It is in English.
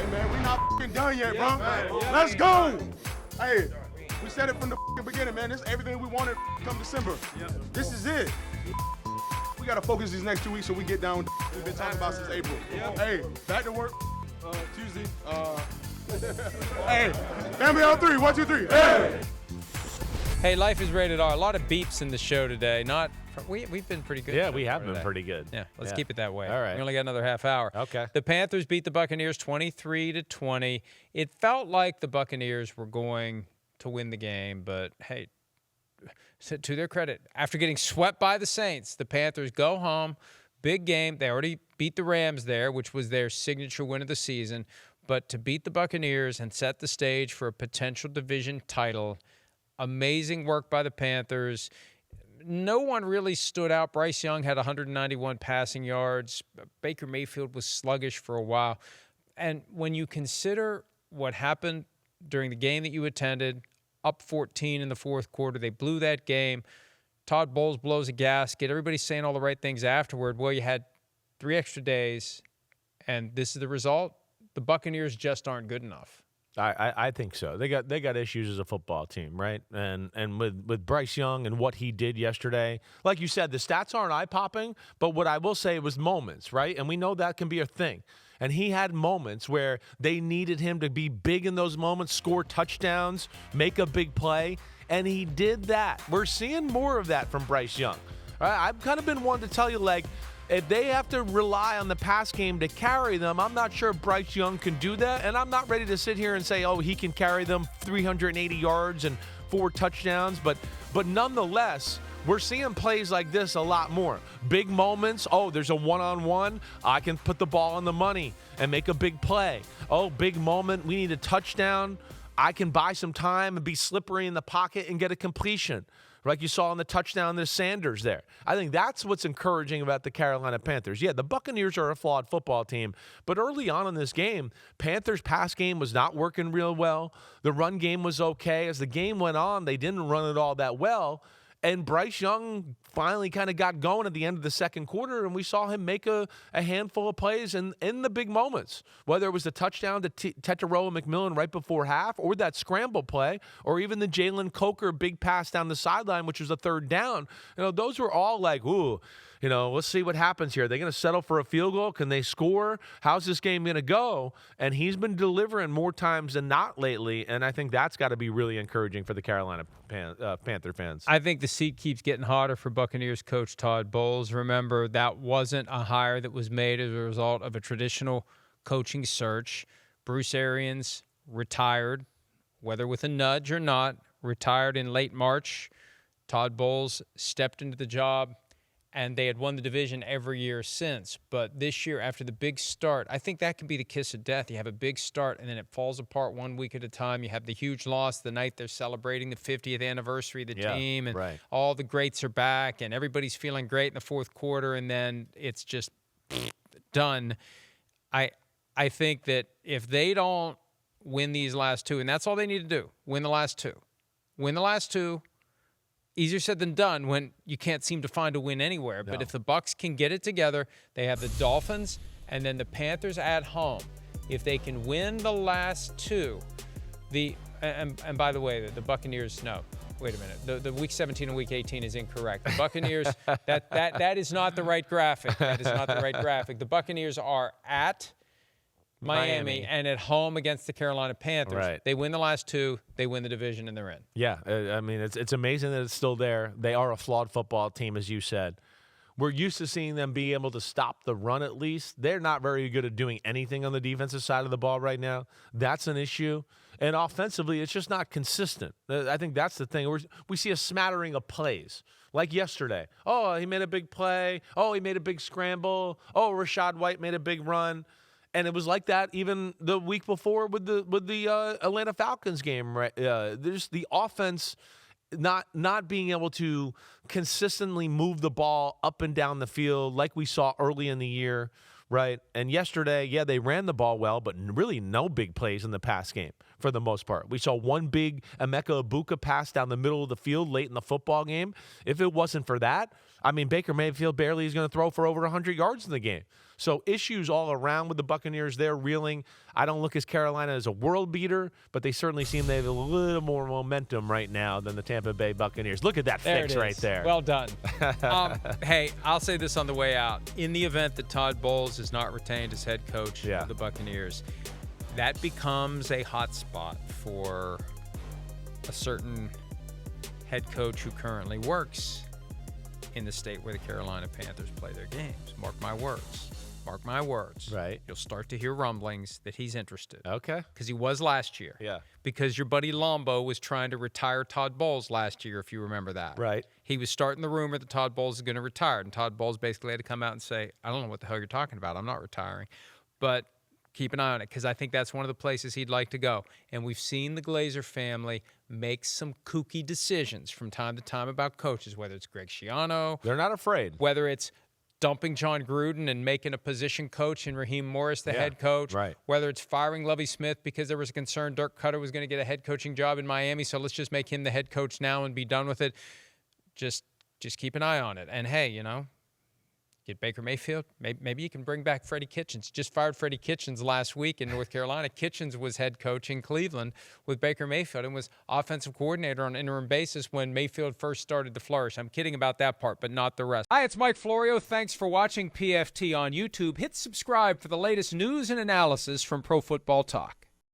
Hey, man, we not f***ing done yet, bro. Let's go. Hey, we said it from the f***ing beginning, man. This is everything we wanted come December. This is it. We got to focus these next 2 weeks so we get down with we've been talking about since April. Hey, back to work Tuesday. Hey, family on 3. 1, 2, 3. Hey. Hey, Life is Rated R. A lot of beeps in the show today. We've been pretty good. Yeah, we have been pretty good. Yeah, let's keep it that way. All right. We only got another half hour. Okay. The Panthers beat the Buccaneers 23-20. It felt like the Buccaneers were going to win the game, but hey, to their credit, after getting swept by the Saints, the Panthers go home. Big game. They already beat the Rams there, which was their signature win of the season. But to beat the Buccaneers and set the stage for a potential division title, amazing work by the Panthers. No one really stood out. Bryce Young had 191 passing yards. Baker Mayfield was sluggish for a while. And when you consider what happened during the game that you attended, up 14 in the fourth quarter, they blew that game. Todd Bowles blows a gasket. Everybody's saying all the right things afterward. Well, you had 3 extra days, and this is the result. The Buccaneers just aren't good enough. I think so. They got issues as a football team, right? And with Bryce Young and what he did yesterday, like you said, the stats aren't eye-popping, but what I will say was moments, right? And we know that can be a thing. And he had moments where they needed him to be big in those moments, score touchdowns, make a big play, and he did that. We're seeing more of that from Bryce Young. I've kind of been one to tell you, like, if they have to rely on the pass game to carry them, I'm not sure Bryce Young can do that. And I'm not ready to sit here and say, oh, he can carry them 380 yards and 4 touchdowns. But nonetheless, we're seeing plays like this a lot more. Big moments. Oh, there's a one-on-one. I can put the ball on the money and make a big play. Oh, big moment. We need a touchdown. I can buy some time and be slippery in the pocket and get a completion, like you saw on the touchdown to Sanders there. I think that's what's encouraging about the Carolina Panthers. Yeah, the Buccaneers are a flawed football team, but early on in this game, Panthers' pass game was not working real well. The run game was okay. As the game went on, they didn't run it all that well, and Bryce Young finally kind of got going at the end of the second quarter, and we saw him make a handful of plays in the big moments, whether it was the touchdown to Tetairoa McMillan right before half, or that scramble play, or even the Jalen Coker big pass down the sideline, which was a third down. Those were all like, ooh, let's see what happens here. Are they going to settle for a field goal? Can they score? How's this game going to go? And he's been delivering more times than not lately, and I think that's got to be really encouraging for the Carolina Panther fans. I think the seat keeps getting hotter for Buccaneers coach Todd Bowles. Remember, that wasn't a hire that was made as a result of a traditional coaching search. Bruce Arians retired, whether with a nudge or not, retired in late March. Todd Bowles stepped into the job, and they had won the division every year since. But this year, after the big start, I think that can be the kiss of death. You have a big start, and then it falls apart 1 week at a time. You have the huge loss the night they're celebrating the 50th anniversary of the team, and all the greats are back, and everybody's feeling great in the fourth quarter, and then it's just done. I think that if they don't win these last 2, and that's all they need to do, win the last 2. Win the last 2. Easier said than done when you can't seem to find a win anywhere. But if the Bucs can get it together, they have the Dolphins and then the Panthers at home. If they can win the last 2, and by the way, the Buccaneers, no, wait a minute. The Week 17 and Week 18 is incorrect. The Buccaneers, that is not the right graphic. That is not the right graphic. The Buccaneers are at Miami and at home against the Carolina Panthers. Right. They win the last 2, they win the division, and they're in. Yeah, I mean, it's amazing that it's still there. They are a flawed football team, as you said. We're used to seeing them be able to stop the run at least. They're not very good at doing anything on the defensive side of the ball right now. That's an issue. And offensively, it's just not consistent. I think that's the thing. We see a smattering of plays. Like yesterday. Oh, he made a big play. Oh, he made a big scramble. Oh, Rachaad White made a big run. And it was like that even the week before with the Atlanta Falcons game. Right? There's the offense not being able to consistently move the ball up and down the field like we saw early in the year, right? And yesterday, yeah, they ran the ball well, but really no big plays in the pass game for the most part. We saw one big Emeka Egbuka pass down the middle of the field late in the football game. If it wasn't for that, I mean, Baker Mayfield barely is going to throw for over 100 yards in the game. So issues all around with the Buccaneers. They're reeling. I don't look as Carolina as a world beater, but they certainly seem they have a little more momentum right now than the Tampa Bay Buccaneers. Look at that fix right there. Well done. Hey, I'll say this on the way out. In the event that Todd Bowles is not retained as head coach of the Buccaneers, that becomes a hot spot for a certain head coach who currently works in the state where the Carolina Panthers play their games. Mark my words. Mark my words. Right. You'll start to hear rumblings that he's interested. Okay. Because he was last year. Yeah. Because your buddy Lombo was trying to retire Todd Bowles last year, if you remember that. Right. He was starting the rumor that Todd Bowles is going to retire. And Todd Bowles basically had to come out and say, I don't know what the hell you're talking about. I'm not retiring. But keep an eye on it, because I think that's one of the places he'd like to go. And we've seen the Glazer family make some kooky decisions from time to time about coaches, whether it's Greg Schiano. They're not afraid. Whether it's dumping John Gruden and making a position coach in Raheem Morris the head coach. Right. Whether it's firing Lovie Smith because there was a concern Dirk Cutter was going to get a head coaching job in Miami, so let's just make him the head coach now and be done with it. Just keep an eye on it. And, hey, get Baker Mayfield. Maybe you can bring back Freddie Kitchens. Just fired Freddie Kitchens last week in North Carolina. Kitchens was head coach in Cleveland with Baker Mayfield and was offensive coordinator on an interim basis when Mayfield first started to flourish. I'm kidding about that part, but not the rest. Hi, it's Mike Florio. Thanks for watching PFT on YouTube. Hit subscribe for the latest news and analysis from Pro Football Talk.